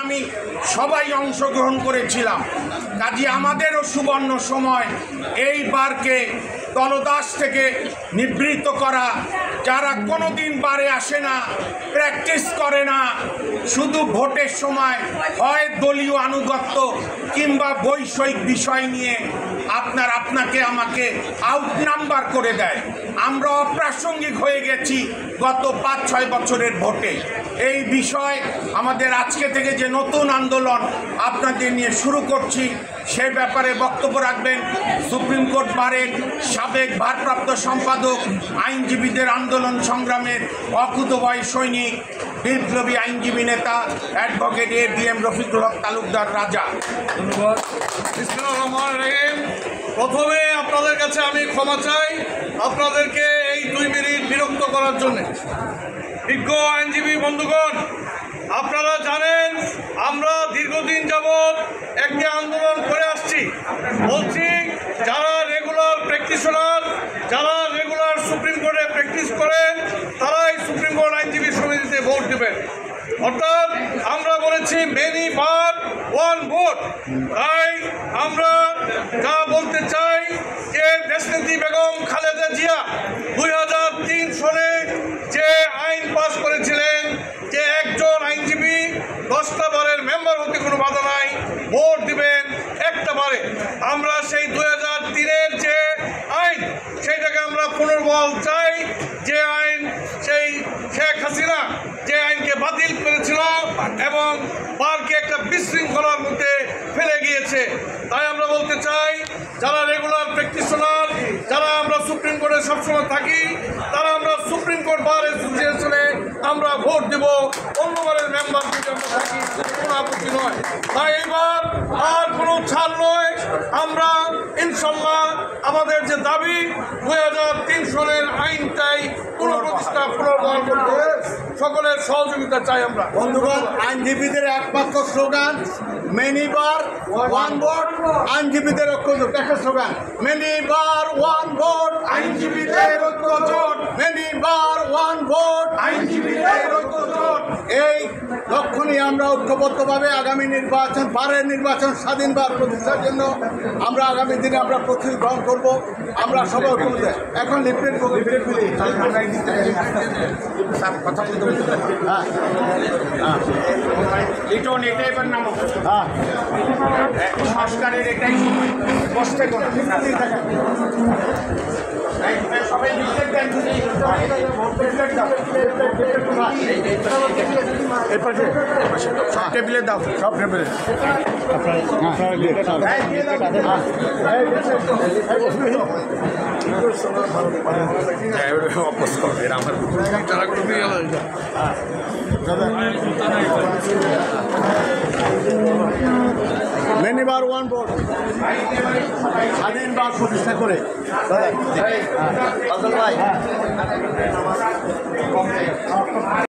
আমি সবাই অংশগ্রহণ করেছিলাম। কাজে আমাদেরও সুবর্ণ সময় এই বারকে দলদাস থেকে নিবৃত্ত করা, যারা কোনোদিন বারে আসে না, প্র্যাকটিস করে না, শুধু ভোটের সময় হয় দলীয় আনুগত্য কিংবা বৈষয়িক বিষয় নিয়ে আপনাকে আমাকে আউট নাম্বার করে দেয়। আমরা অপ্রাসঙ্গিক হয়ে গেছি গত 5-6 বছরের ভোটে। এই বিষয় আমাদের আজকে থেকে যে নতুন আন্দোলন আপনাদের নিয়ে শুরু করছি, সে ব্যাপারে বক্তব্য রাখবেন সুপ্রিম কোর্ট বারের সাবেক ভারপ্রাপ্ত সম্পাদক, আইনজীবীদের আন্দোলন সংগ্রামের অকুতোভয় সৈনিক, বিপ্লবী আইনজীবী নেতা অ্যাডভোকেট ABM রফিকুল হক তালুকদার রাজা। ধন্যবাদ। বিসমিল্লাহির রহমানির রহিম। প্রথমে আপনাদের কাছে আমি ক্ষমা চাই আপনাদেরকে এই 2 মিনিট বিরক্ত করার জন্য। বিজ্ঞ আইনজীবী বন্ধুগণ, আপনারা জানেন আমরা দীর্ঘদিন যাবৎ একটি আন্দোলন করে আসছি। বলছি, যারা রেগুলার প্র্যাকটিশনার, যারা রেগুলার সুপ্রিম কোর্টে প্র্যাকটিস করেন, তারাই সুপ্রিম কোর্ট আইনজীবী সমিতিতে ভোট দেবেন। অর্থাৎ আমরা বলেছি মেনি বার ওয়ান ভোট। তাই আমরা যা বলতে চাই যে দেশনেত্রী বেগম খালেদা জিয়া 2003 সনে যে আইন পাস করেছিলেন যে একজন আইনজীবী 10টা বারের মেম্বার হতে কোনো বাধা নাই, ভোট দিবেন একটা বারে। আমরা সেই 2003-এর যে আইন, সেইটাকে আমরা পুনর্বহাল চাই। যে আইন সেই শেখ হাসিনা যে আইনকে বাতিল করেছিল এবং বারকে একটা বিশৃঙ্খলার মধ্যে ফেলে গিয়েছে। তাই আমরা বলতে চাই, যারা রেগুলার প্র্যাকটিশনার, যারা আমরা সুপ্রিম কোর্টে সবসময় থাকি, তারা আমরা সুপ্রিম কোর্ট বার অ্যাসোসিয়েশনে আমরা ভোট দেব। অন্যবারের মেম্বার যদি আমরা থাকি কোনো আপত্তি নয়। তাই এবার আর কোনো ছাড় নয়। আমরা ইনশাল্লাহ আমাদের যে দাবি 2003 সনের আইনটাই পুনঃপ্রতিষ্ঠা পুনর্বহাল করতে সকলের সহযোগিতা চাই আমরা। বন্ধুগণ, আইনজীবীদের একমাত্র স্লোগান মেনি বার ওয়ান ভোট। আইনজীবীদের ঐক্যজোট একটা স্লোগান, মেনি বার ওয়ান ভোট, আইনজীবীদের ঐক্যজোট, মেনি বার ওয়ান ভোট, আইনজীবীদের ঐক্যজোট। এই লক্ষ্য নিয়ে আমরা ঐক্যবদ্ধভাবে আগামী নির্বাচন, বারের নির্বাচন স্বাধীনবার প্রতিষ্ঠার জন্য আমরা আগামী দিনে আমরা প্রস্তুতি গ্রহণ করব। আমরা সবাই ঐক্যবদ্ধ। এখন লিফলেট মিলি কথা বলতে বলতে হ্যাঁ লিটন, এটাই এবার নাম হ্যাঁ সংস্কারের এটাই সময়। বসতে কোনো সবাই লিখতে দেন, সব টেবিলে দাও, সব টেবিলে মেনি বার ওয়ান ভোট, স্বাধীনবার প্রতিষ্ঠা করে দাদা ভাই।